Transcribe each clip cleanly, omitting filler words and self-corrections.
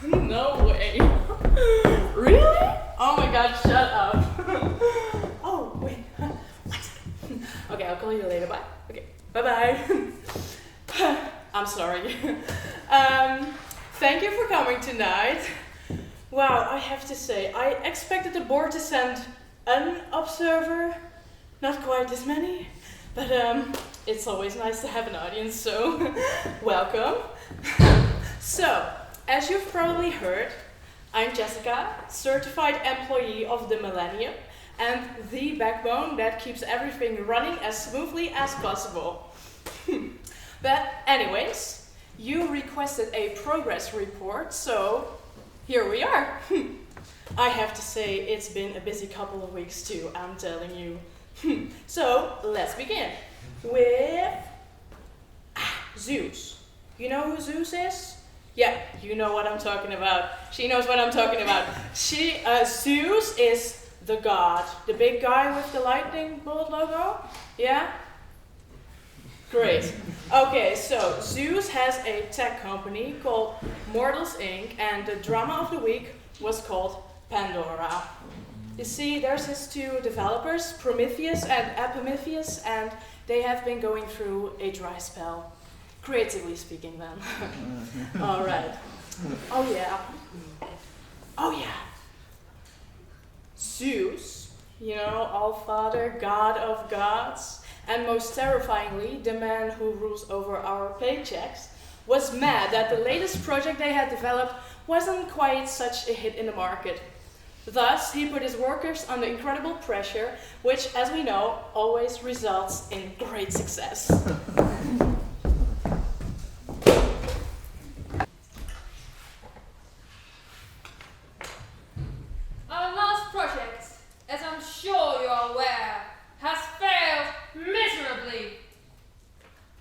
No way. Really? Oh my god, shut up. Oh, wait. 1 second. Okay, I'll call you later. Bye. Okay, bye-bye. I'm sorry. Thank you for coming tonight. Wow, I have to say, I expected the board to send an observer. Not quite as many, but it's always nice to have an audience, so welcome. So, as you've probably heard, I'm Jessica, certified employee of the Millennium, and the backbone that keeps everything running as smoothly as possible. But anyways, you requested a progress report, so here we are. I have to say, it's been a busy couple of weeks too, I'm telling you. So, let's begin with Zeus. You know who Zeus is? Yeah, you know what I'm talking about. She knows what I'm talking about. Zeus is the god. The big guy with the lightning bolt logo? Yeah? Great. Okay, so Zeus has a tech company called Mortals Inc. and the drama of the week was called Pandora. You see, there's his two developers, Prometheus and Epimetheus, and they have been going through a dry spell. Creatively speaking, then. All right. Oh yeah. Zeus, you know, All-Father, God of gods, and most terrifyingly, the man who rules over our paychecks, was mad that the latest project they had developed wasn't quite such a hit in the market. Thus, he put his workers under incredible pressure, which, as we know, always results in great success. Our last project, as I'm sure you're aware, has failed miserably.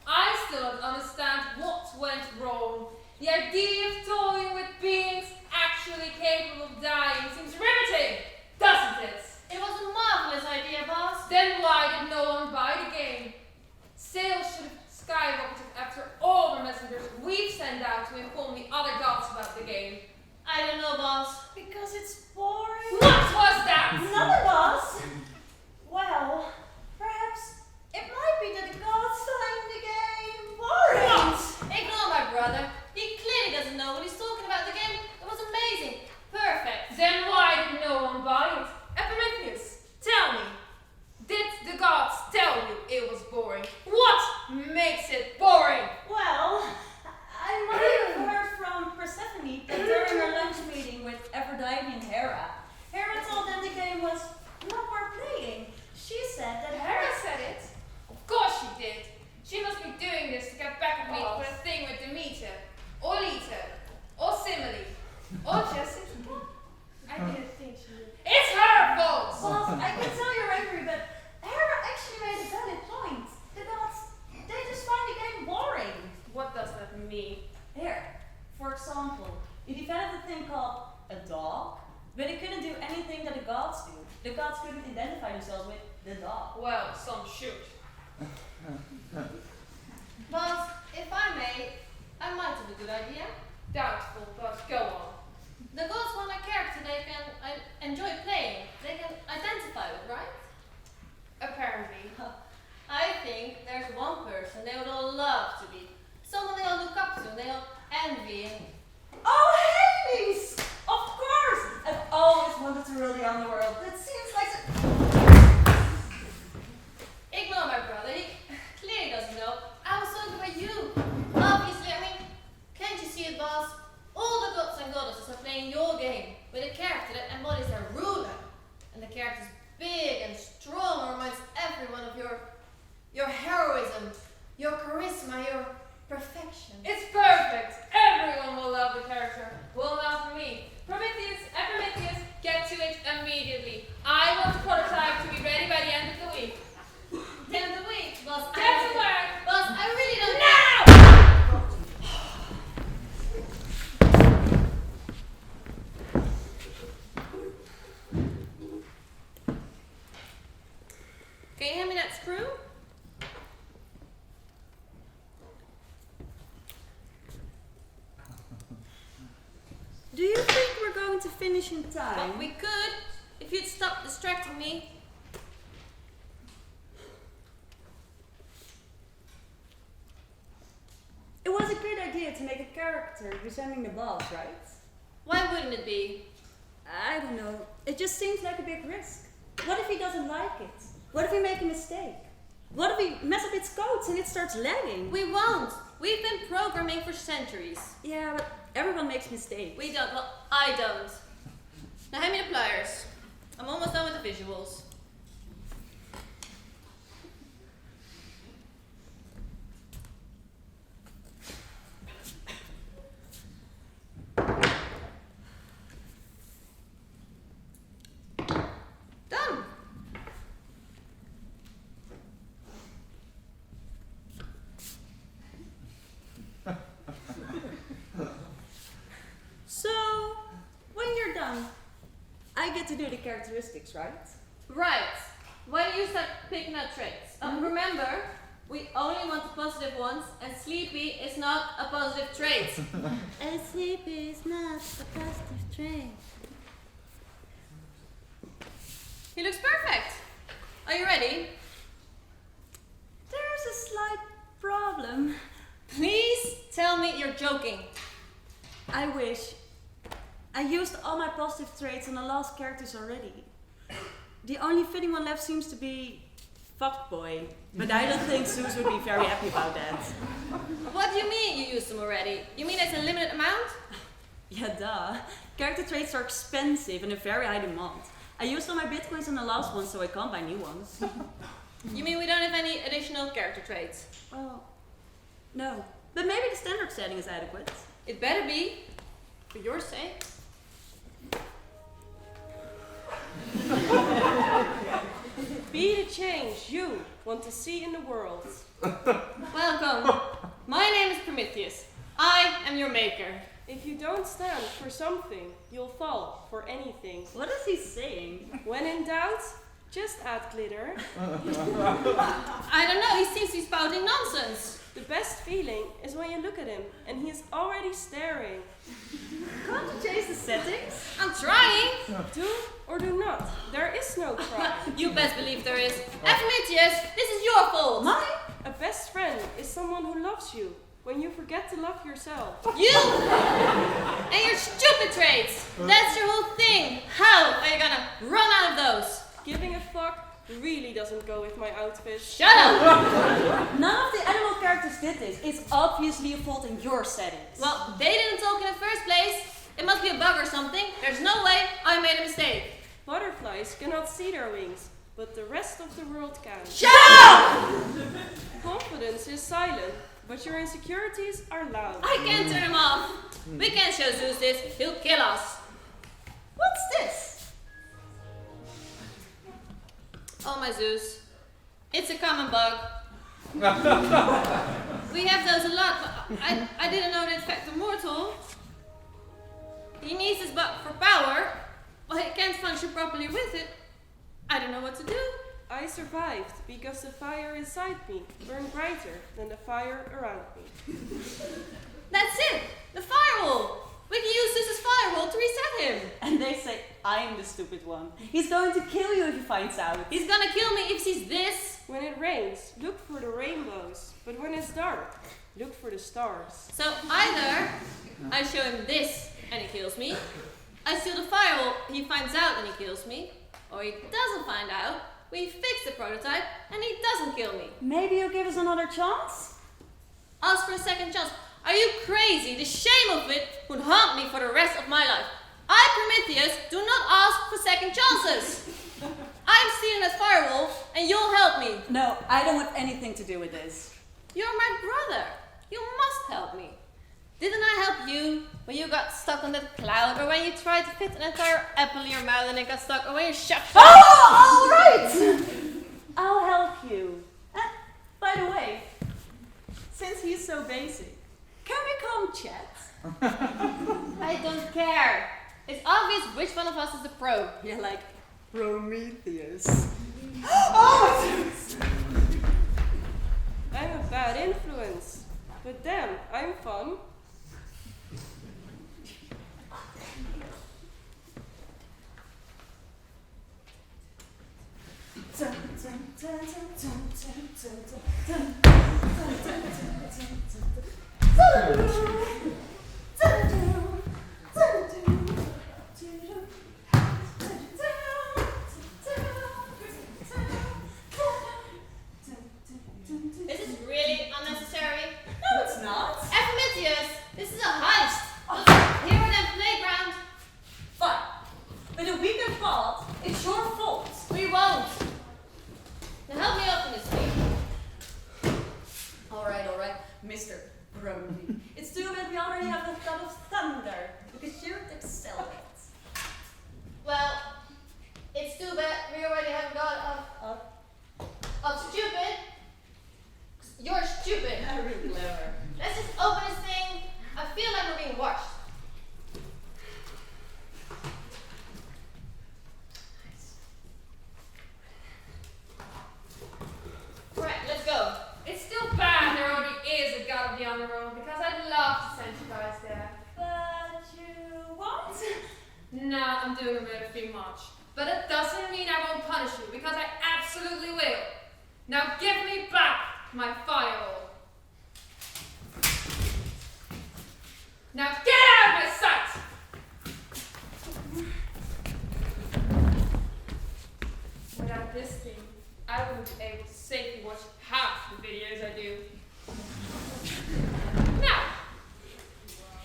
I still don't understand what went wrong. The idea of toying with beings actually capable of dying seems riveting, doesn't it? It was a marvelous idea, boss. Then why did no one buy the game? Sales should have skyrocketed after all the messengers we've sent out to inform the other gods about the game. I don't know, boss. Because it's boring. What was that? Another boss? Well, perhaps it might be that the gods find the game boring. What? Ignore my brother. He clearly doesn't know what he's talking about. The game, it was amazing. Perfect. Then why did no one buy it? Epimetheus, tell me. Did the gods tell you it was boring? What makes it boring? Well, I might have heard from Persephone that during her lunch meeting with Aphrodite and Hera, Hera told them the game was not worth playing. She said that Hera said it? Of course she did. She must be doing this to get back at me for the thing with Demeter, or Lita, or Simile, or Jessica. I didn't think she did. It's her fault! Boss, I can tell you're angry, but Hera actually made a valid point. The gods, they just find the game boring. What does that mean? Here, for example, you developed a thing called a dog, but it couldn't do anything that the gods do. The gods couldn't identify themselves with the dog. Well, some should. Boss, if I may, I might have a good idea. Doubtful, but go on. The gods want a character they can enjoy playing. They can identify with, right? Apparently. I think there's one person they would all love to be. Someone they all look up to and they all envy. Oh, Hades! Of course! I've always wanted to rule the underworld. It seems like Ignore my brother. He clearly doesn't know. I was talking about you. Obviously, can't you see it, boss? All the gods and goddesses are playing your game with a character that embodies their ruler. And the character's big and strong and reminds everyone of your heroism, your charisma, your perfection. It's perfect. Everyone will love the character. Will love me. Prometheus, Epimetheus, get to it immediately. I want the prototype to be ready by the end of the week. The end of the week, boss. Get to work. Boss, I really don't Can you hand me that screw? Do finish in time. But we could, if you'd stop distracting me. It was a great idea to make a character resembling the boss, right? Why wouldn't it be? I don't know. It just seems like a big risk. What if he doesn't like it? What if we make a mistake? What if we mess up its codes and it starts lagging? We won't. We've been programming for centuries. Yeah, but everyone makes mistakes. We don't. Well, I don't. Now hand me the pliers. I'm almost done with the visuals. Done. So, when you're done, I get to do the characteristics, right? Right. Why don't you start picking out traits? Remember, we only want the positive ones, and sleepy is not a positive trait. And sleepy is not a positive trait. He looks perfect. Are you ready? There's a slight problem. Please tell me you're joking. I wish. I used all my positive traits on the last characters already. The only fitting one left seems to be fuckboy, but I don't think SUDS would be very happy about that. What do you mean you used them already? You mean it's a limited amount? Yeah, duh. Character traits are expensive and in very high demand. I used all my bitcoins on the last one, so I can't buy new ones. You mean we don't have any additional character traits? Well, no. But maybe the standard setting is adequate. It better be, for your sake. Be the change you want to see in the world. Welcome. My name is Prometheus. I am your maker. If you don't stand for something, you'll fall for anything. What is he saying? When in doubt, just add glitter. I don't know, he seems to be spouting nonsense. The best feeling is when you look at him and he's already staring. Can't you change the settings? I'm trying. Do or do not. There is no try. You best believe there is. Prometheus, this is your fault. Mine? A best friend is someone who loves you when you forget to love yourself. You and your stupid traits. That's your whole thing. How are you gonna run out of those? Giving a fuck really doesn't go with my outfit. Shut up. None of the animal characters did this. It's obviously a fault in your settings. Well, they didn't talk in the first place. It must be a bug or something. There's no way I made a mistake. Butterflies cannot see their wings, but the rest of the world can. Shut up! Confidence is silent, but your insecurities are loud. I can't turn him off. We can't show Zeus this. He'll kill us. What's this? Oh my Zeus. It's a common bug. We have those a lot, but I didn't know they infect the mortal. He needs this bug for power, but he can't function properly with it. I don't know what to do. I survived because the fire inside me burned brighter than the fire around me. That's it! The firewall! We can use this as firewall to reset him. And they say, I'm the stupid one. He's going to kill you if he finds out. He's gonna kill me if he sees this. When it rains, look for the rainbows. But when it's dark, look for the stars. So either I show him this and he kills me, I steal the firewall, he finds out and he kills me, or he doesn't find out, we fix the prototype and he doesn't kill me. Maybe you'll give us another chance? Ask for a second chance. Are you crazy? The shame of it would haunt me for the rest of my life. I, Prometheus, do not ask for second chances. I'm stealing that firewall and you'll help me. No, I don't have anything to do with this. You're my brother. You must help me. Didn't I help you when you got stuck on that cloud, or when you tried to fit an entire apple in your mouth and it got stuck, or when you shut Oh, all right! I'll help you. By the way, since he's so basic, can we come chat? I don't care. It's obvious which one of us is the pro. You're like Prometheus. Oh! I'm a bad influence. But damn, I'm fun. This is really unnecessary. No, it's not. Ephemitius, this is a heist. Here on the playground. Fine. But a week apart, it's your fault. We won't. Now help me open this thing. All right, Mr. Brody. It's too bad we already have a God of Thunder, because you'd excel it. Well, it's too bad we already have a god of stupid. You're stupid. Very clever. Let's just open this thing. I feel like we're being watched. Right, let's go. It's still bad there already is a god of the underworld because I'd love to send you guys there. But you won't? Nah, I'm doing a bit too much. But it doesn't mean I won't punish you because I absolutely will. Now give me back my firewall. Now get out of my sight! Without this thing, I wouldn't be able to safely watch half the videos I do. Now,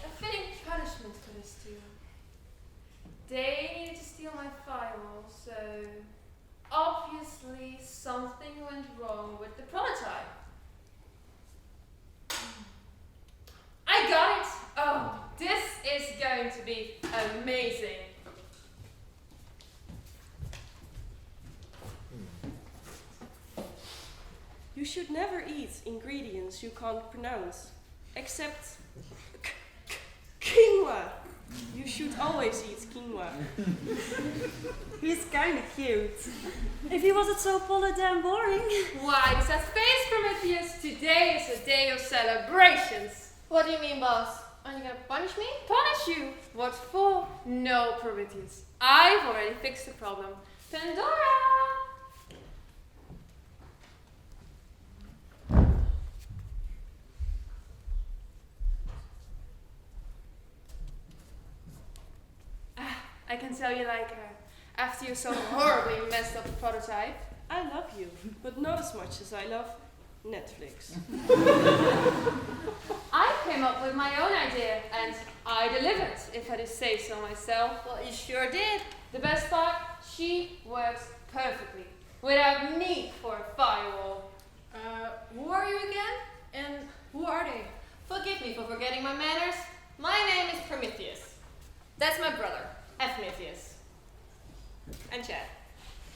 a fitting punishment for this too. They needed to steal my firewall, so obviously something went wrong with the prototype. I got it! Oh, this is going to be amazing. You should never eat ingredients you can't pronounce, except quinoa. You should always eat quinoa. He's kinda cute. If he wasn't so damn boring. Why does that face, Prometheus? Today is a day of celebrations. What do you mean, boss? Are you gonna punish me? Punish you? What for? No, Prometheus. I've already fixed the problem. Pandora! I can tell you like her. After you so horribly messed up the prototype. I love you, but not as much as I love Netflix. I came up with my own idea and I delivered, if I do say so myself. Well, you sure did. The best part, she works perfectly, without need for a firewall. Who are you again? And who are they? Forgive me for forgetting my manners. My name is Prometheus. That's my brother, Ephemitius. And Chad.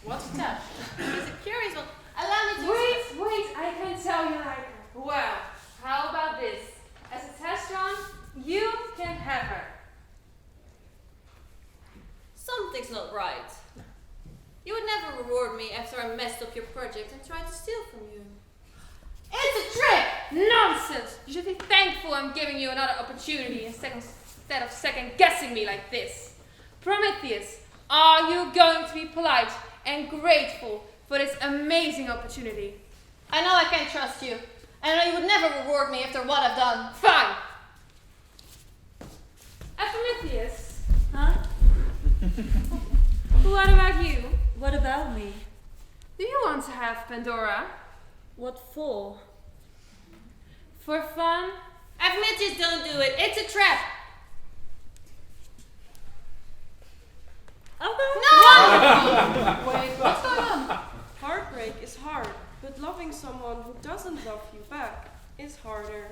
What's that? He's a curious one. Allow me to... Wait, I can tell you like her. Well, how about this? As a test run, you can have her. Something's not right. You would never reward me after I messed up your project and tried to steal from you. It's a trick! Nonsense! You should be thankful I'm giving you another opportunity instead of second guessing me like this. Prometheus, are you going to be polite and grateful for this amazing opportunity? I know I can't trust you. I know you would never reward me after what I've done. Fine! Prometheus, Huh? what about you? What about me? Do you want to have Pandora? What for? For fun? Ephemitius, don't do it. It's a trap. Okay. No! Wait, what's going on? Heartbreak is hard, but loving someone who doesn't love you back is harder.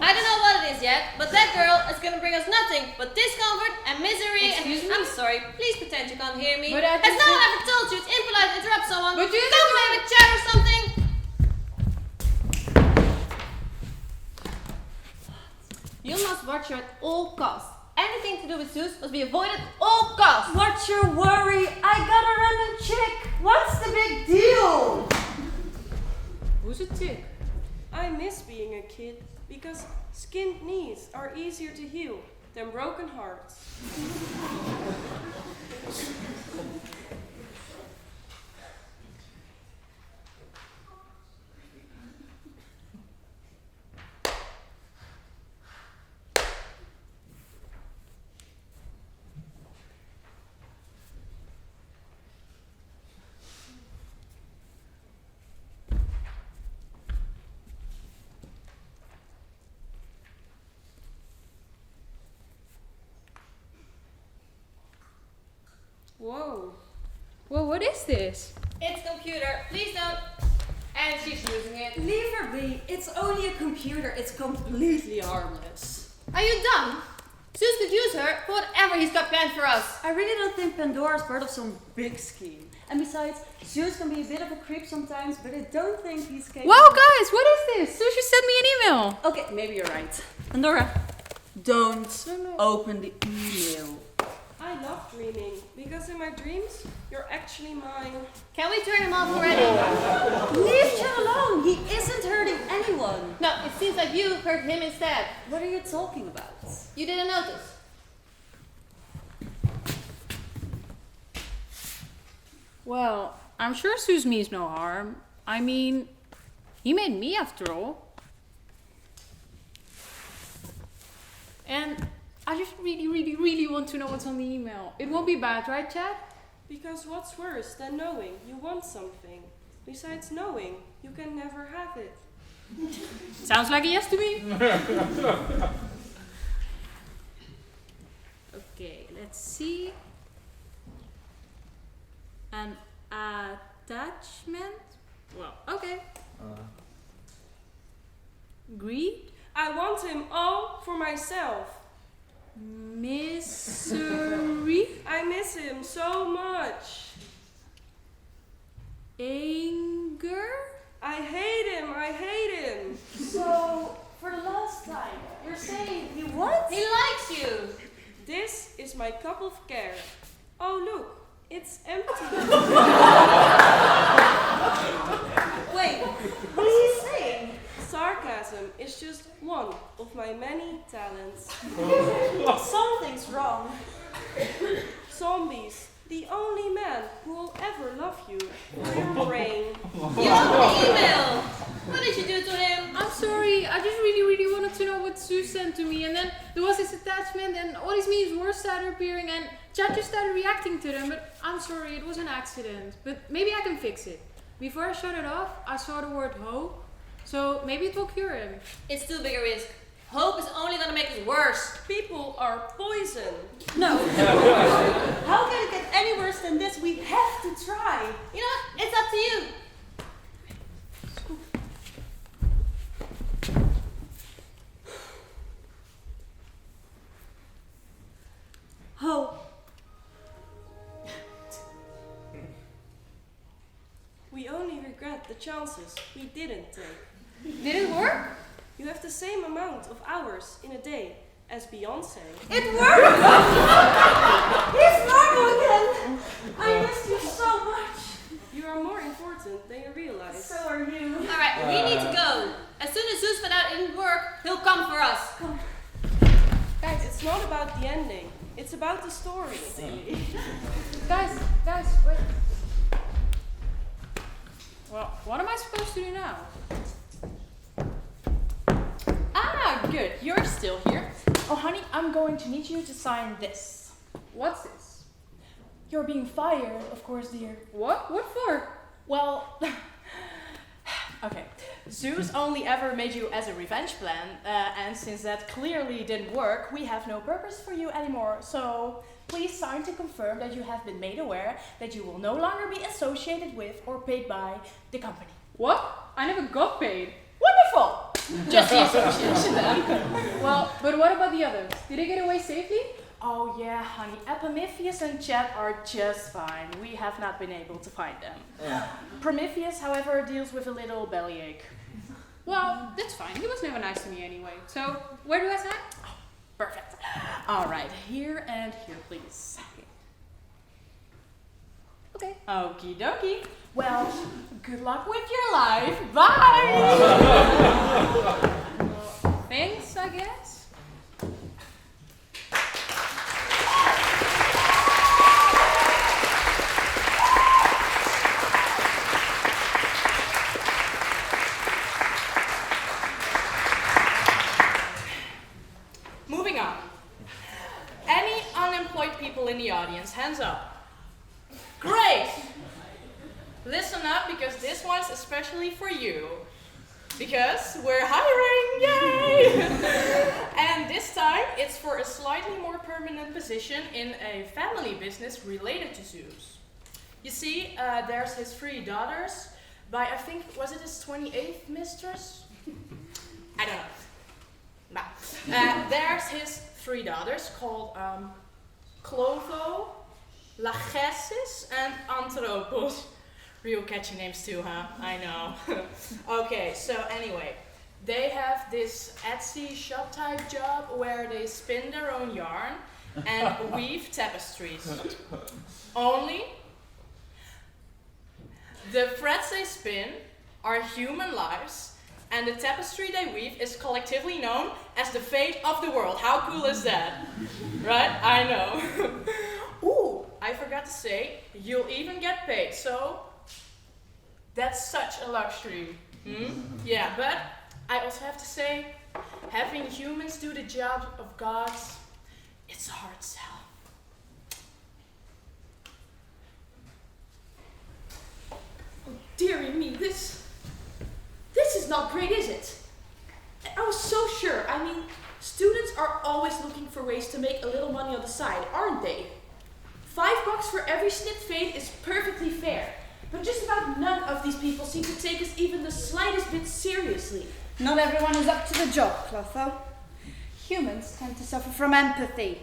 I don't know what it is yet, but that girl is gonna bring us nothing but discomfort and misery. Excuse me? I'm sorry, please pretend you can't hear me. But I Has just no one said- ever told you it's impolite to interrupt someone? But you Go play with chat or something. You must watch her at all costs. Anything to do with SUDS must be avoided at all costs. What's your worry? I got a random chick. What's the big deal? Who's a chick? I miss being a kid because skinned knees are easier to heal than broken hearts. What is this? It's computer. Please don't. And she's using it. Leave her be. It's only a computer. It's completely harmless. Are you dumb? Zeus could use her for whatever he's got planned for us. I really don't think Pandora's part of some big scheme. And besides, Zeus can be a bit of a creep sometimes, but I don't think he's capable. Whoa, guys, what is this? Sushi sent me an email. Okay, maybe you're right. Pandora, don't open the email. I love dreaming, because in my dreams, you're actually mine. Can we turn him off already? Leave Chad alone. He isn't hurting anyone. No, it seems like you hurt him instead. What are you talking about? You didn't notice. Well, I'm sure Zeus means no harm. I mean, he made me after all. And I just really want to know what's on the email. It won't be bad, right, Chad? Because what's worse than knowing you want something? Besides knowing, you can never have it. Sounds like a yes to me. Okay, let's see. An attachment? Well, okay. Greed? I want him all for myself. Misery? I miss him so much. Anger? I hate him. So, for the last time, you're saying he what? He likes you. This is my cup of care. Oh look, it's empty. Wait, what is he saying? Sarcasm is just one of my many talents. Something's wrong. Zombies, the only man who will ever love you. Your brain. You opened the email. What did you do to him? I'm sorry, I just really wanted to know what Sue sent to me, and then there was this attachment and all these memes words started appearing and Chad just started reacting to them, but I'm sorry, it was an accident. But maybe I can fix it. Before I shut it off, I saw the word hope, so maybe it will cure him. It's too big a risk. Hope is only gonna make it worse. People are poison. No. How can it get any worse than this? We have to try. You know what? It's up to you. Hope. We only regret the chances we didn't take. Did it work? You have the same amount of hours in a day as Beyoncé. It worked! He's normal again! I missed you so much. You are more important than you realize. So are you. Alright, we need to go. As soon as Zeus found out it didn't work, he'll come for us. Guys, it's not about the ending. It's about the story. Guys, wait. Well, what am I supposed to do now? Ah, good. You're still here. Oh, honey, I'm going to need you to sign this. What's this? You're being fired, of course, dear. What? What for? Well, okay. Zeus only ever made you as a revenge plan, and since that clearly didn't work, we have no purpose for you anymore. So please sign to confirm that you have been made aware that you will no longer be associated with or paid by the company. What? I never got paid. Wonderful! Just the association then. Well, but what about the others? Did they get away safely? Oh yeah, honey, Epimetheus and Chet are just fine. We have not been able to find them. Prometheus, however, deals with a little bellyache. Well, that's fine. He was never nice to me anyway. So, where do I sign? Perfect. All right, here and here, please. Okay. Okie dokie. Well, good luck with your life. Bye! Thanks, I guess. Moving on. Any unemployed people in the audience, hands up. Great! Listen up, because this one's especially for you. Because we're hiring, yay! And this time it's for a slightly more permanent position in a family business related to zoos. You see, there's his 3 daughters by, I think, was it his 28th mistress? I don't know. Nah. There's his 3 daughters called Clovo, Lachesis, and Anthropos. Real catchy names too, huh? I know. Okay, so anyway, they have this Etsy shop type job where they spin their own yarn and weave tapestries. Only the threads they spin are human lives, and the tapestry they weave is collectively known as the fate of the world. How cool is that? Right? I know. Ooh, I forgot to say, you'll even get paid, so that's such a luxury. Yeah, but I also have to say, having humans do the job of gods, it's a hard sell. Oh, dearie me, this is not great, is it? I was so sure. I mean, students are always looking for ways to make a little money on the side, aren't they? $5 for every snipped fade is perfectly fair, but just about none of these people seem to take us even the slightest bit seriously. Not everyone is up to the job, Clotho. Humans tend to suffer from empathy.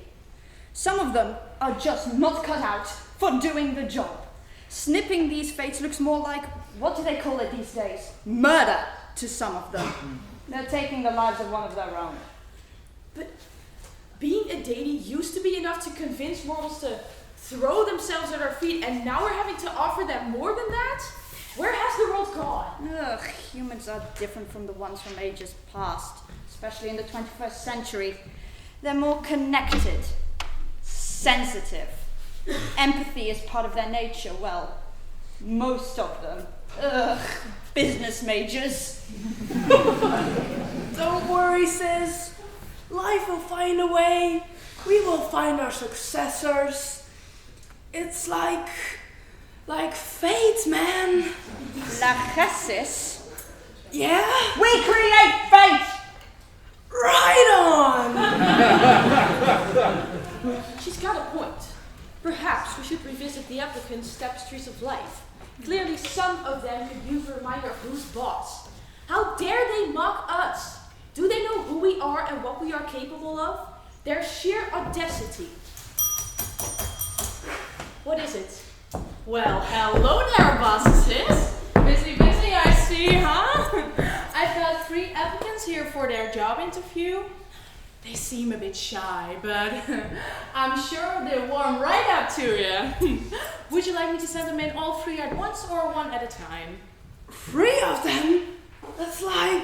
Some of them are just not cut out for doing the job. Snipping these fates looks more like, what do they call it these days? Murder to some of them. They're taking the lives of one of their own. But being a deity used to be enough to convince mortals to throw themselves at our feet, and now we're having to offer them more than that? Where has the world gone? Ugh, humans are different from the ones from ages past, especially in the 21st century. They're more connected, sensitive. Empathy is part of their nature. Well, most of them. Ugh, business majors. Don't worry, sis. Life will find a way. We will find our successors. It's like fate, man. Lachesis? Yeah? We create fate! Right on! She's got a point. Perhaps we should revisit the applicants' tapestries of life. Clearly some of them could use a reminder of who's boss. How dare they mock us? Do they know who we are and what we are capable of? Their sheer audacity. What is it? Well, hello there, bosses. Busy, I see, huh? I've got 3 applicants here for their job interview. They seem a bit shy, but I'm sure they'll warm right up to you. Would you like me to send them in all 3 at once or one at a time? 3 of them? That's like...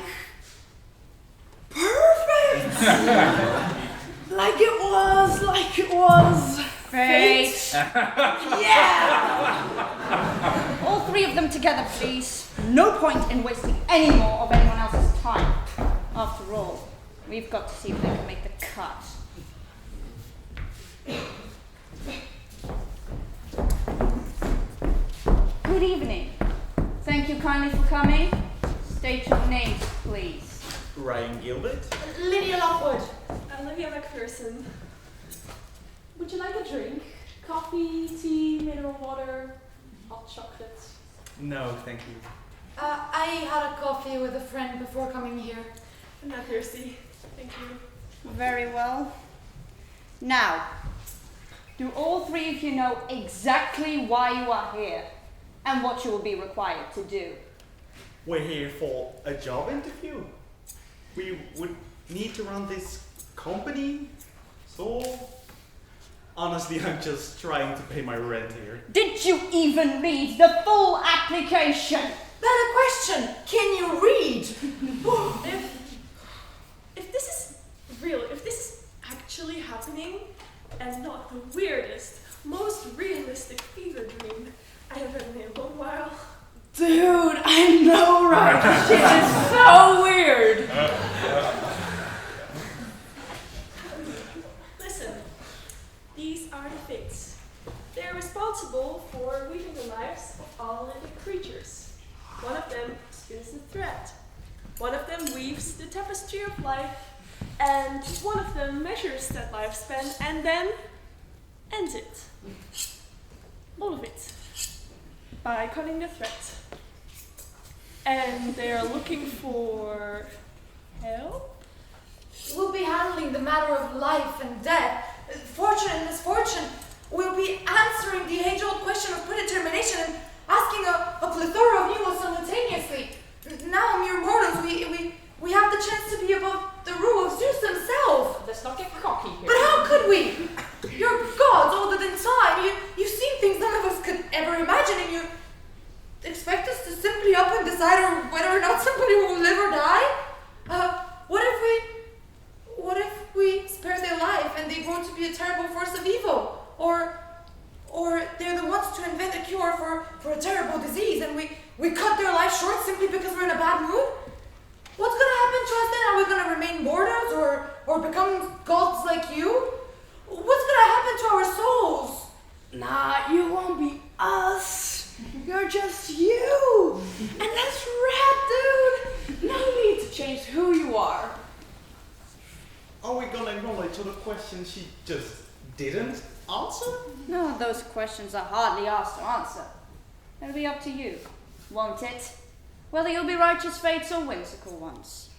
perfect! like it was... Fate! Yeah! All 3 of them together, please. No point in wasting any more of anyone else's time. After all, we've got to see if they can make the cut. Good evening. Thank you kindly for coming. State your names, please. Ryan Gilbert. Lydia Lockwood. Olivia McPherson. Would you like a drink? Coffee, tea, mineral water, hot chocolate? No, thank you. I had a coffee with a friend before coming here. I'm not thirsty. Thank you. Very well. Now, do all 3 of you know exactly why you are here and what you will be required to do? We're here for a job interview. We would need to run this company, so... honestly, I'm just trying to pay my rent here. Did you even read the full application? Better question, can you read? If this is real, if this is actually happening, and not the weirdest, most realistic fever dream I have had in a long while. Dude, I know, right? Shit is so weird. Listen, these are the fates. They're responsible for weaving the lives of all living creatures. One of them spins the thread. One of them weaves the tapestry of life. And one of them measures that lifespan and then ends it. All of it. by cutting the thread. And they are looking for help? We'll be handling the matter of life and death, fortune and misfortune. We'll be answering the age-old question of predetermination and asking a plethora of new ones simultaneously. Now, mere mortals, we have the chance to be above the rule of Zeus himself. Let's not get cocky here. But how could we? You're gods older than time. You've seen things none of us could ever imagine, and you expect us to simply up and decide whether or not somebody will live or die? What if we spare their life and they grow to be a terrible force of evil? Or they're the ones to invent a cure for a terrible disease and we cut their life short simply because we're in a bad mood? What's gonna happen to us then? Are we gonna remain mortals or become gods like you? What's gonna happen to our souls? Nah, you won't be us. You're just you. And that's rad, dude. No need to change who you are. Are we gonna acknowledge all the questions she just didn't answer? No, those questions are hardly asked to answer. It'll be up to you, won't it? Whether you'll be righteous fates or whimsical ones.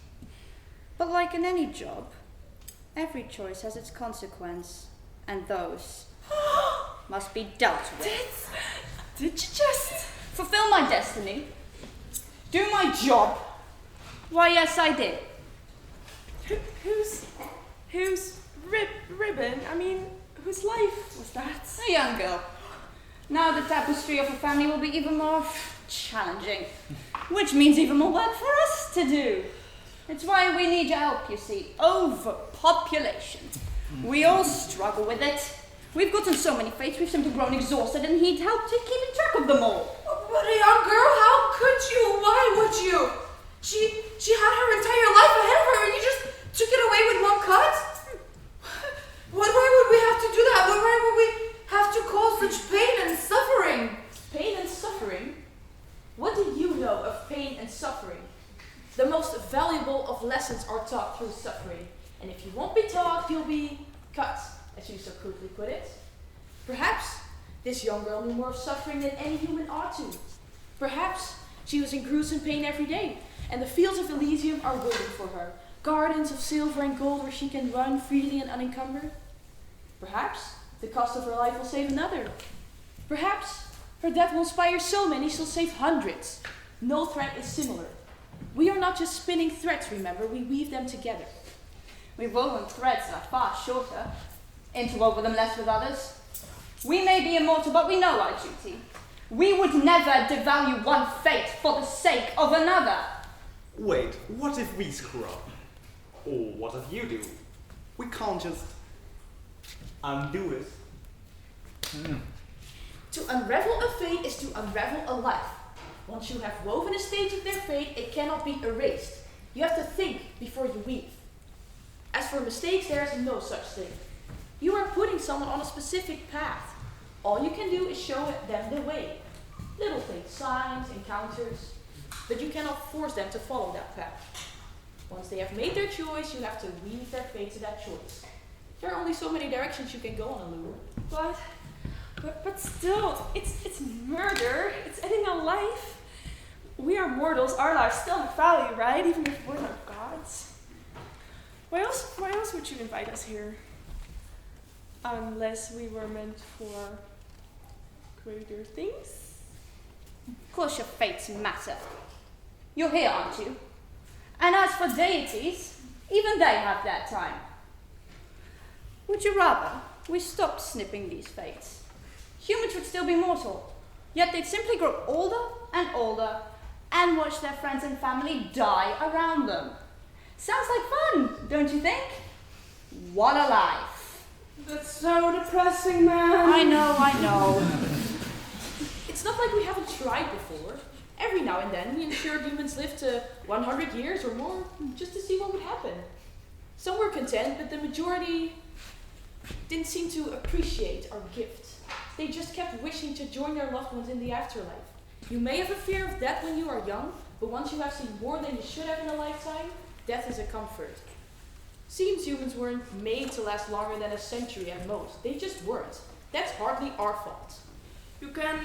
But like in any job, every choice has its consequence, and those must be dealt with. Did you just fulfill my destiny? Do my job? Why, yes, I did. Whose ribbon? I mean, whose life was that? A young girl. Now the tapestry of a family will be even more challenging, which means even more work for us to do. It's why we need your help, you see. Overpopulation. We all struggle with it. We've gotten so many fates, we've simply grown exhausted and need help to keeping track of them all. But a young girl, how could you? Why would you? She had her entire life ahead of her and you just took it away with one cut? Why would we have to do that? Why would we have to cause such pain and suffering? Pain and suffering? What do you know of pain and suffering? The most valuable of lessons are taught through suffering. And if you won't be taught, you'll be cut, as you so crudely put it. Perhaps this young girl knew more of suffering than any human ought to. Perhaps she was in gruesome pain every day, and the fields of Elysium are waiting for her. Gardens of silver and gold where she can run freely and unencumbered. Perhaps the cost of her life will save another. Perhaps her death will inspire so many she'll save hundreds. No thread is similar. We are not just spinning threads, remember, we weave them together. We've woven threads that are far shorter, interwoven them less with others. We may be immortal, but we know our duty. We would never devalue one fate for the sake of another. Wait, what if we screw up? Or what if you do? We can't just undo it. To unravel a fate is to unravel a life. Once you have woven a stage of their fate, it cannot be erased. You have to think before you weave. As for mistakes, there is no such thing. You are putting someone on a specific path. All you can do is show them the way. Little things, signs, encounters, but you cannot force them to follow that path. Once they have made their choice, you have to weave their fate to that choice. There are only so many directions you can go on a lure. But still, it's murder. It's ending a life. We are mortals. Our lives still have value, right? Even if we're not gods. Why else would you invite us here? Unless we were meant for greater things? Of course your fates matter. You're here, aren't you? And as for deities, even they have their time. Would you rather we stopped snipping these fates? Humans would still be mortal, yet they'd simply grow older and older and watch their friends and family die around them. Sounds like fun, don't you think? What a life. That's so depressing, man. I know. It's not like we haven't tried before. Every now and then we ensure humans live to 100 years or more just to see what would happen. Some were content, but the majority didn't seem to appreciate our gift. They just kept wishing to join their loved ones in the afterlife. You may have a fear of death when you are young, but once you have seen more than you should have in a lifetime, death is a comfort. Seems humans weren't made to last longer than a century at most. They just weren't. That's hardly our fault. You can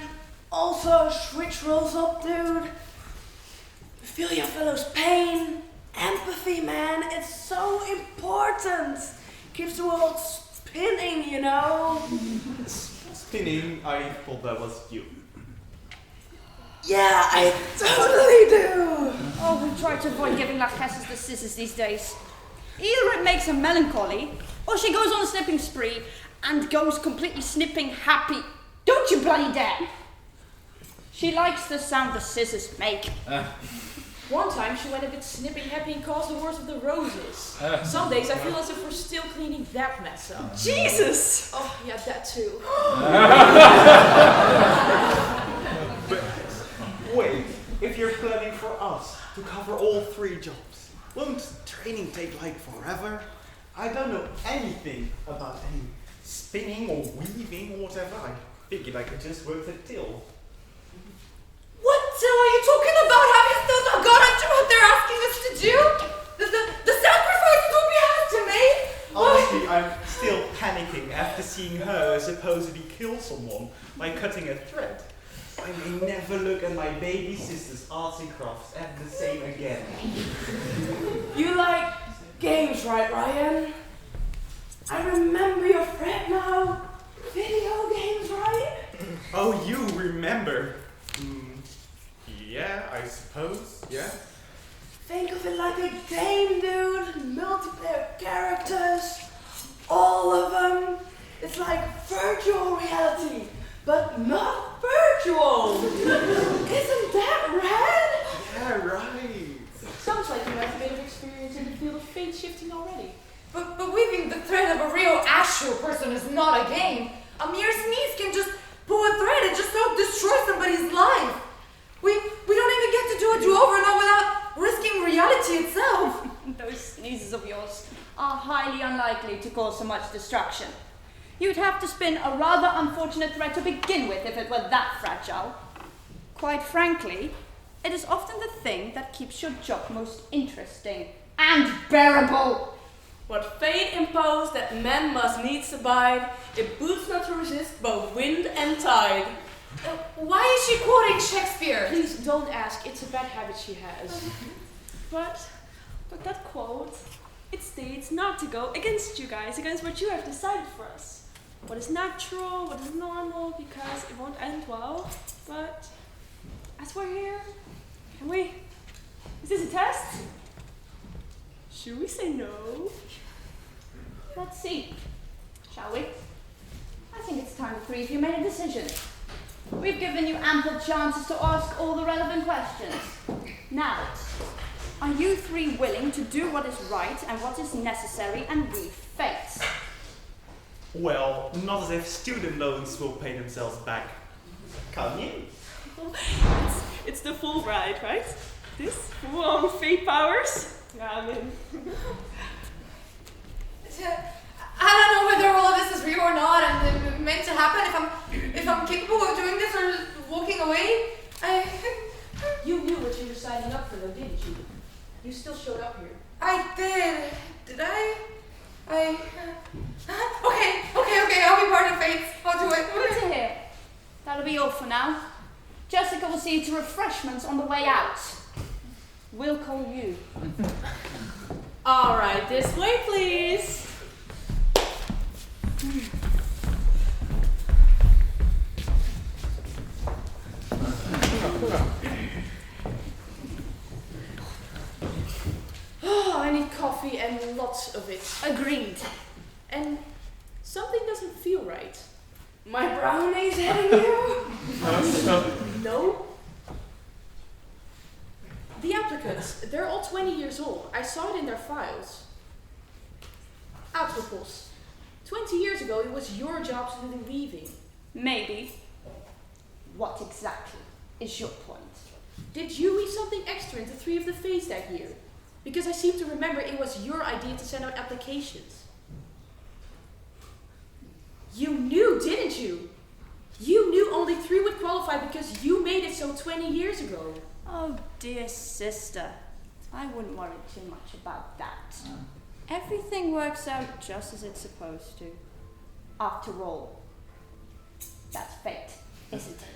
Also, switch roles up, dude. Feel your fellow's pain. Empathy, man, it's so important. Keeps the world spinning, you know. Spinning, I thought that was you. Yeah, I totally do. Oh, we try to avoid giving lackesses the scissors these days. Either it makes her melancholy, or she goes on a snipping spree and goes completely snipping happy. Don't you bloody dare! She likes the sound the scissors make. One time she went a bit snipping happy and caused the Wars of the Roses. Some days I feel as if we're still cleaning that mess up. Jesus! Oh, yeah, that too. But wait, if you're planning for us to cover all 3 jobs, won't training take like forever? I don't know anything about any spinning or weaving or whatever. I figured I could just work the till. What are you talking about? Have you still not got up to what they're asking us to do? The sacrifices will be had to make? Honestly, I'm still panicking after seeing her supposedly kill someone by cutting a thread. I may never look at my baby sister's arts and crafts ever the same again. You like games, right, Ryan? I remember your friend now. Video games, right? Oh, you remember? Yeah, I suppose, yeah. Think of it like a game, dude. Multiplayer characters. All of them. It's like virtual reality, but not virtual. Isn't that rad? Yeah, right. Sounds like you have a bit of experience in the field of fate shifting already. But weaving the thread of a real actual person is not a game. A mere sneeze can just pull a thread and just so destroy somebody's life. We don't even get to do a do-over now without risking reality itself. Those sneezes of yours are highly unlikely to cause so much destruction. You'd have to spin a rather unfortunate thread to begin with if it were that fragile. Quite frankly, it is often the thing that keeps your job most interesting and bearable. What fate imposed that men must needs abide, it boots not to resist both wind and tide. Why is she quoting Shakespeare? Please don't ask, it's a bad habit she has. But that quote, it states not to go against you guys, against what you have decided for us. What is natural, what is normal, because it won't end well. But as we're here, can we? Is this a test? Should we say no? Let's see, shall we? I think it's time for 3 of you made a decision. We've given you ample chances to ask all the relevant questions. Now, are you 3 willing to do what is right and what is necessary and weave fate? Well, not as if student loans will pay themselves back. Can you? It's the full ride, right? This full fate powers? Yeah, I'm in. I don't know whether all of this is real or not and meant to happen. If I'm capable of doing this or walking away, You knew what you were signing up for though, didn't you? You still showed up here. I did. Did I? Okay, I'll be part of fate. I'll do it. Good to hear. That'll be all for now. Jessica will see you to refreshments on the way out. We'll call you. All right, this way, please. Oh, I need coffee and lots of it. Agreed. And something doesn't feel right. My brownie's hitting you? No? The applicants, they're all 20 years old. I saw it in their files. Apropos, 20 years ago it was your job to do the weaving. Maybe. What exactly is your point? Did you weave something extra into 3 of the fates that year? Because I seem to remember it was your idea to send out applications. You knew, didn't you? You knew only 3 would qualify because you made it so 20 years ago. Oh, dear sister. I wouldn't worry too much about that. Everything works out just as it's supposed to. After all, that's fate, isn't it?